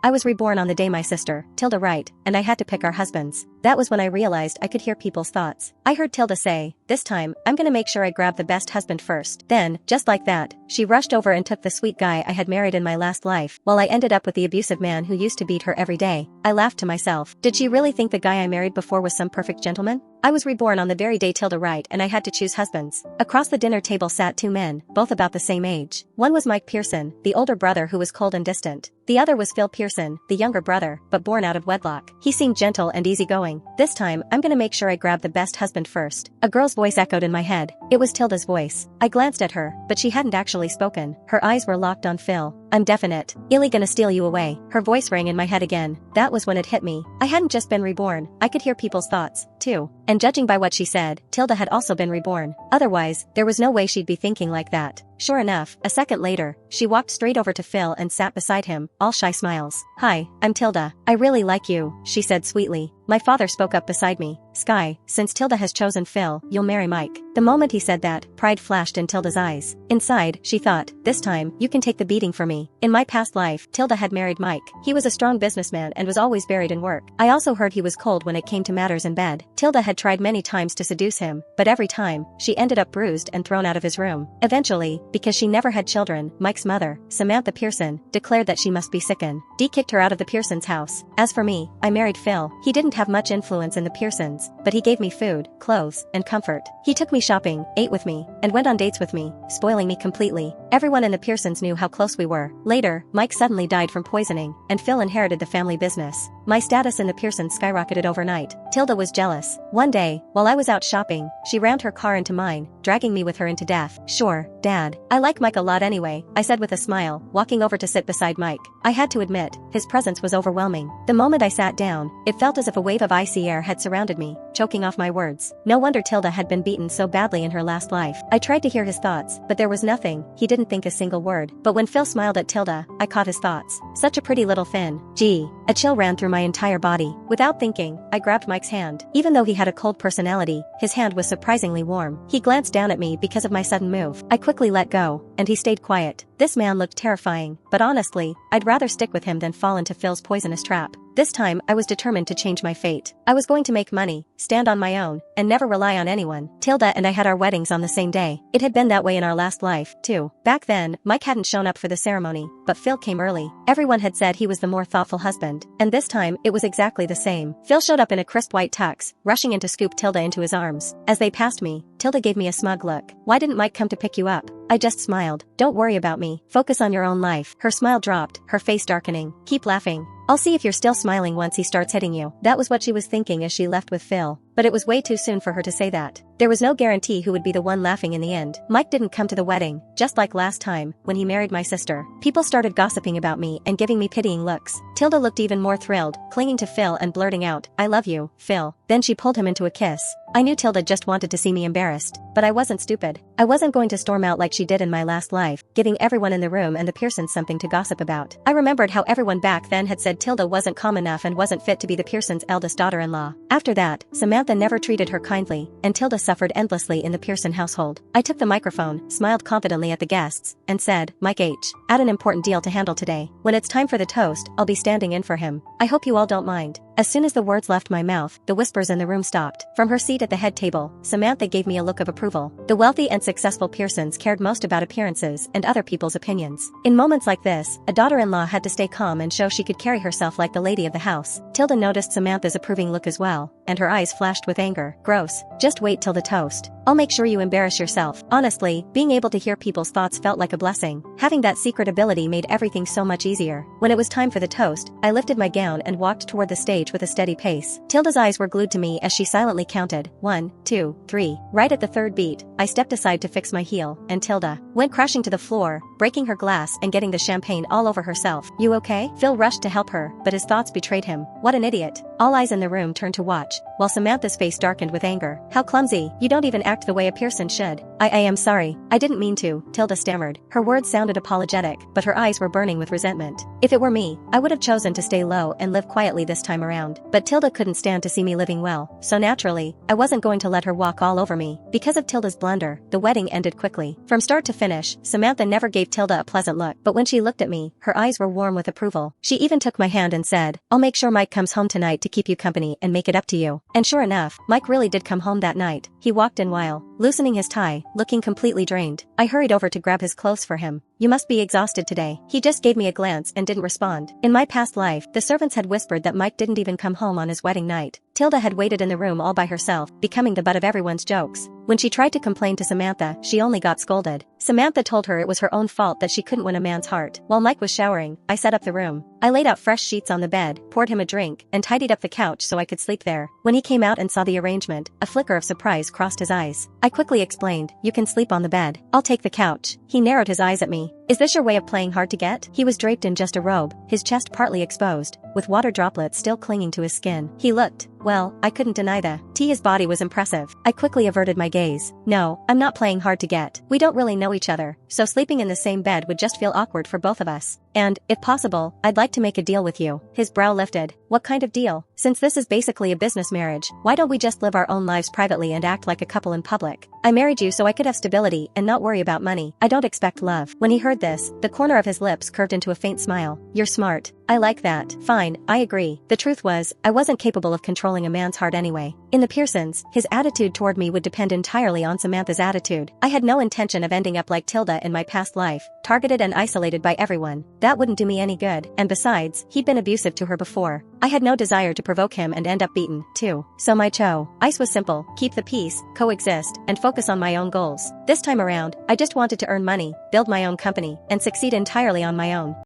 I was reborn on the day my sister, Tilda right, and I had to pick our husbands. That was when I realized I could hear people's thoughts. I heard Tilda say, "This time, I'm gonna make sure I grab the best husband first." Then, just like that, she rushed over and took the sweet guy I had married in my last life, while I ended up with the abusive man who used to beat her every day. I laughed to myself. Did she really think the guy I married before was some perfect gentleman? I was reborn on the very day Tilda right and I had to choose husbands. Across the dinner table sat two men, both about the same age. One was Mike Pearson, the older brother who was cold and distant. The other was Phil Pearson, the younger brother, but born out of wedlock. He seemed gentle and easygoing. This time, I'm gonna make sure I grab the best husband first. A girl's voice echoed in my head. It was Tilda's voice. I glanced at her, but she hadn't actually spoken. Her eyes were locked on Phil. "I'm definite. Illy gonna steal you away." Her voice rang in my head again. That was when it hit me. I hadn't just been reborn, I could hear people's thoughts, too. And judging by what she said, Tilda had also been reborn. Otherwise, there was no way she'd be thinking like that. Sure enough, a second later, she walked straight over to Phil and sat beside him, all shy smiles. "Hi, I'm Tilda. I really like you," she said sweetly. My father spoke up beside me. "Sky, since Tilda has chosen Phil, you'll marry Mike." The moment he said that, pride flashed in Tilda's eyes. Inside, she thought, "This time, you can take the beating for me." In my past life, Tilda had married Mike. He was a strong businessman and was always buried in work. I also heard he was cold when it came to matters in bed. Tilda had tried many times to seduce him, but every time, she ended up bruised and thrown out of his room. Eventually, because she never had children, Mike's mother, Samantha Pearson, declared that she must be sickened. Dee kicked her out of the Pearsons' house. As for me, I married Phil. He didn't have much influence in the Pearsons, but he gave me food, clothes, and comfort. He took me shopping, ate with me, and went on dates with me, spoiling me completely. Everyone in the Pearsons knew how close we were. Later, Mike suddenly died from poisoning, and Phil inherited the family business. My status in the Pearsons skyrocketed overnight. Tilda was jealous. One day, while I was out shopping, she rammed her car into mine, dragging me with her into death. "Sure, Dad. I like Mike a lot anyway," I said with a smile, walking over to sit beside Mike. I had to admit, his presence was overwhelming. The moment I sat down, it felt as if a wave of icy air had surrounded me, choking off my words. No wonder Tilda had been beaten so badly in her last life. I tried to hear his thoughts, but there was nothing. He didn't think a single word. But when Phil smiled at Tilda, I caught his thoughts. "Such a pretty little thing." Gee. A chill ran through my entire body. Without thinking, I grabbed Mike's hand. Even though he had a cold personality, his hand was surprisingly warm. He glanced down at me because of my sudden move. I quickly let go, and he stayed quiet. This man looked terrifying, but honestly, I'd rather stick with him than fall into Phil's poisonous trap. This time, I was determined to change my fate. I was going to make money, stand on my own, and never rely on anyone. Tilda and I had our weddings on the same day. It had been that way in our last life, too. Back then, Mike hadn't shown up for the ceremony, but Phil came early. Everyone had said he was the more thoughtful husband, and this time, it was exactly the same. Phil showed up in a crisp white tux, rushing in to scoop Tilda into his arms. As they passed me, Tilda gave me a smug look. "Why didn't Mike come to pick you up?" I just smiled. "Don't worry about me. Focus on your own life." Her smile dropped, her face darkening. "Keep laughing. I'll see if you're still smiling once he starts hitting you." That was what she was thinking as she left with Phil. But it was way too soon for her to say that. There was no guarantee who would be the one laughing in the end. Mike didn't come to the wedding, just like last time, when he married my sister. People started gossiping about me and giving me pitying looks. Tilda looked even more thrilled, clinging to Phil and blurting out, "I love you, Phil." Then she pulled him into a kiss. I knew Tilda just wanted to see me embarrassed, but I wasn't stupid. I wasn't going to storm out like she did in my last life, giving everyone in the room and the Pearsons something to gossip about. I remembered how everyone back then had said Tilda wasn't calm enough and wasn't fit to be the Pearsons' eldest daughter-in-law. After that, Samantha never treated her kindly, and Tilda suffered endlessly in the Pearson household. I took the microphone, smiled confidently at the guests, and said, "Mike H. had an important deal to handle today. When it's time for the toast, I'll be standing in for him. I hope you all don't mind." As soon as the words left my mouth, the whispers in the room stopped. From her seat at the head table, Samantha gave me a look of approval. The wealthy and successful Pearsons cared most about appearances and other people's opinions. In moments like this, a daughter-in-law had to stay calm and show she could carry herself like the lady of the house. Tilda noticed Samantha's approving look as well, and her eyes flashed with anger. "Gross. Just wait till the toast. I'll make sure you embarrass yourself." Honestly, being able to hear people's thoughts felt like a blessing. Having that secret ability made everything so much easier. When it was time for the toast, I lifted my gown and walked toward the stage with a steady pace. Tilda's eyes were glued to me as she silently counted, 1, 2, 3. Right at the third beat, I stepped aside to fix my heel, and Tilda went crashing to the floor, breaking her glass and getting the champagne all over herself. "You okay?" Phil rushed to help her, but his thoughts betrayed him. What an idiot. All eyes in the room turned to watch, while Samantha's face darkened with anger. "How clumsy. You don't even act the way a Pearson should." I am sorry, I didn't mean to, Tilda stammered. Her words sounded apologetic, but her eyes were burning with resentment. If it were me, I would have chosen to stay low and live quietly this time around. But Tilda couldn't stand to see me living well, so naturally, I wasn't going to let her walk all over me. Because of Tilda's blunder, the wedding ended quickly. From start to finish, Samantha never gave Tilda a pleasant look, but when she looked at me, her eyes were warm with approval. She even took my hand and said, "I'll make sure Mike comes home tonight to keep you company and make it up to you." And sure enough, Mike really did come home that night. He walked in while loosening his tie, looking completely drained. I hurried over to grab his clothes for him. "You must be exhausted today." He just gave me a glance and didn't respond. In my past life, the servants had whispered that Mike didn't even come home on his wedding night. Tilda had waited in the room all by herself, becoming the butt of everyone's jokes. When she tried to complain to Samantha, she only got scolded. Samantha told her it was her own fault that she couldn't win a man's heart. While Mike was showering, I set up the room. I laid out fresh sheets on the bed, poured him a drink, and tidied up the couch so I could sleep there. When he came out and saw the arrangement, a flicker of surprise crossed his eyes. I quickly explained, "You can sleep on the bed. I'll take the couch." He narrowed his eyes at me. "Is this your way of playing hard to get?" He was draped in just a robe, his chest partly exposed, with water droplets still clinging to his skin. He looked, well, I couldn't deny the his body was impressive. I quickly averted my gaze. "No, I'm not playing hard to get. We don't really know each other, so sleeping in the same bed would just feel awkward for both of us. And, if possible, I'd like to make a deal with you." His brow lifted. "What kind of deal? Since this is basically a business marriage, why don't we just live our own lives privately and act like a couple in public? I married you so I could have stability and not worry about money. I don't expect love." When he heard this, the corner of his lips curved into a faint smile. "You're smart. I like that." "Fine, I agree." The truth was, I wasn't capable of controlling a man's heart anyway. In the Pearsons, his attitude toward me would depend entirely on Samantha's attitude. I had no intention of ending up like Tilda in my past life, targeted and isolated by everyone. That wouldn't do me any good, and besides, he'd been abusive to her before. I had no desire to provoke him and end up beaten, too. So my choice was simple: keep the peace, coexist, and focus on my own goals. This time around, I just wanted to earn money, build my own company, and succeed entirely on my own.